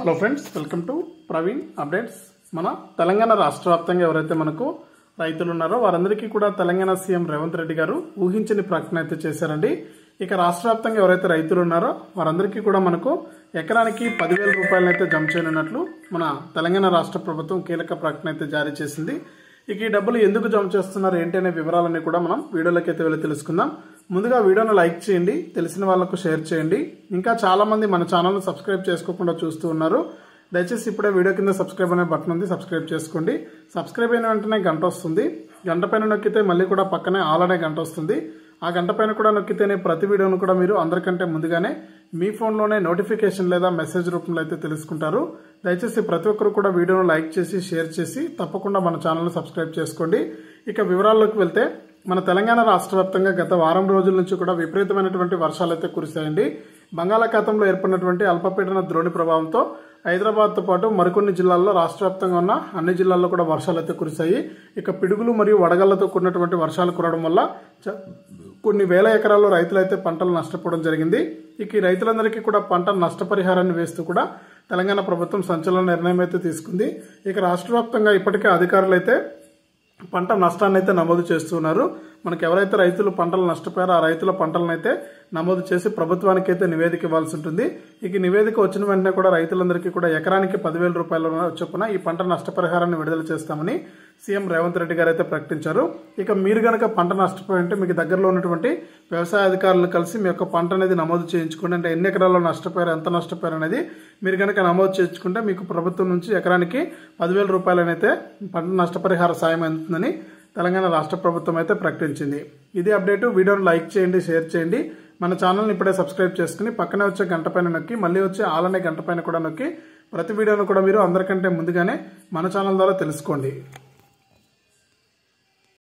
Hello friends, welcome to Praveen updates. మన తెలంగాణ రాష్ట్ర వ్యాప్తంగా ఎవరైతే మనకు రైతులు ఉన్నారో వారందరికీ కూడా తెలంగాణ సీఎం రేవంత్ రెడ్డి గారు ఊహించని ప్రకటన అయితే చేశారండి. ఇక రాష్ట్ర వ్యాప్తంగా ఎవరైతే రైతులు ఉన్నారో వారందరికీ కూడా మనకు ఎకరానికి 10,000 రూపాయలను అయితే జమ చేయనున్నట్లు మన తెలంగాణ రాష్ట్ర ప్రభుత్వం కీలక ప్రకటన అయితే జారీ చేసింది. ఇక ఈ డబ్బులు ఎందుకు జమ చేస్తున్నారు ఏంటి అనే వివరాలన్నీ కూడా మనం వీడియోలోకి అయితే వెళ్ళి తెలుసుకుందాం. ముందుగా వీడియోను లైక్ చేయండి, తెలిసిన వాళ్ళకు షేర్ చేయండి. ఇంకా చాలా మంది మన ఛానల్ను సబ్స్క్రైబ్ చేసుకోకుండా చూస్తూ ఉన్నారు. దయచేసి ఇప్పుడే వీడియో కింద సబ్స్క్రైబ్ అనే బటన్ ఉంది, సబ్స్క్రైబ్ చేసుకోండి. సబ్స్క్రైబ్ అయిన వెంటనే గంట వస్తుంది. గంట పైన నొక్కితే మళ్ళీ కూడా పక్కనే ఆల్ అనే గంట వస్తుంది. ఆ గంట పైన కూడా నొక్కితేనే ప్రతి వీడియోను కూడా మీరు అందరికంటే ముందుగానే మీ ఫోన్లోనే నోటిఫికేషన్ లేదా మెసేజ్ రూపంలో అయితే తెలుసుకుంటారు. దయచేసి ప్రతి ఒక్కరు కూడా వీడియోను లైక్ చేసి షేర్ చేసి తప్పకుండా మన ఛానల్ను సబ్స్క్రైబ్ చేసుకోండి. ఇక వివరాల్లోకి వెళ్తే మన తెలంగాణ రాష్ట్ర వ్యాప్తంగా గత వారం రోజుల నుంచి కూడా విపరీతమైనటువంటి వర్షాలు అయితే కురిశాయండి. బంగాళాఖాతంలో ఏర్పడినటువంటి అల్పపీడన ద్రోణి ప్రభావంతో హైదరాబాద్తో పాటు మరికొన్ని జిల్లాల్లో రాష్ట్ర వ్యాప్తంగా ఉన్న అన్ని జిల్లాల్లో కూడా వర్షాలు అయితే కురిశాయి. ఇక పిడుగులు మరియు వడగళ్లతో కూడినటువంటి వర్షాలు కురవడం వల్ల కొన్ని వేల ఎకరాల్లో రైతులైతే పంటలు నష్టపోవడం జరిగింది. ఇక ఈ రైతులందరికీ కూడా పంట నష్టపరిహారాన్ని వేస్తూ కూడా తెలంగాణ ప్రభుత్వం సంచలన నిర్ణయం అయితే తీసుకుంది. ఇక రాష్ట్ర వ్యాప్తంగా ఇప్పటికే అధికారులు అయితే పంట నష్టాన్ని అయితే నమోదు చేస్తున్నారు. మనకు ఎవరైతే రైతులు పంటలు నష్టపోయారో ఆ రైతుల పంటలను అయితే నమోదు చేసి ప్రభుత్వానికి అయితే నివేదిక ఇవ్వాల్సి ఉంటుంది. ఇక నివేదిక వచ్చిన వెంటనే కూడా రైతులందరికీ కూడా ఎకరానికి 10,000 రూపాయల చొప్పున ఈ పంట నష్టపరిహారాన్ని విడుదల చేస్తామని సీఎం రేవంత్ రెడ్డి గారు అయితే ప్రకటించారు. ఇక మీరు గనక పంట నష్టపోయి ఉంటే మీకు దగ్గరలో ఉన్నటువంటి వ్యవసాయ అధికారులను కలిసి మీ యొక్క పంట అనేది నమోదు చేయించుకోండి. అంటే ఎన్ని ఎకరాల్లో నష్టపోయారు, ఎంత నష్టపోయారు అనేది మీరు గనక నమోదు చేయించుకుంటే మీకు ప్రభుత్వం నుంచి ఎకరానికి 10,000 రూపాయలనైతే పంట నష్టపరిహార సాయం అందుతుందని తెలంగాణ రాష్ట్ర ప్రభుత్వం అయితే ప్రకటించింది. ఇది అప్డేట్. వీడియోను లైక్ చేయండి, షేర్ చేయండి. మన ఛానల్ని ఇప్పుడే సబ్స్క్రైబ్ చేసుకుని పక్కనే వచ్చే గంట పైన నొక్కి మళ్ళీ వచ్చే ఆల్ అనే గంట పైన కూడా నొక్కి ప్రతి వీడియోను కూడా మీరు అందరికంటే ముందుగానే మన ఛానల్ ద్వారా తెలుసుకోండి.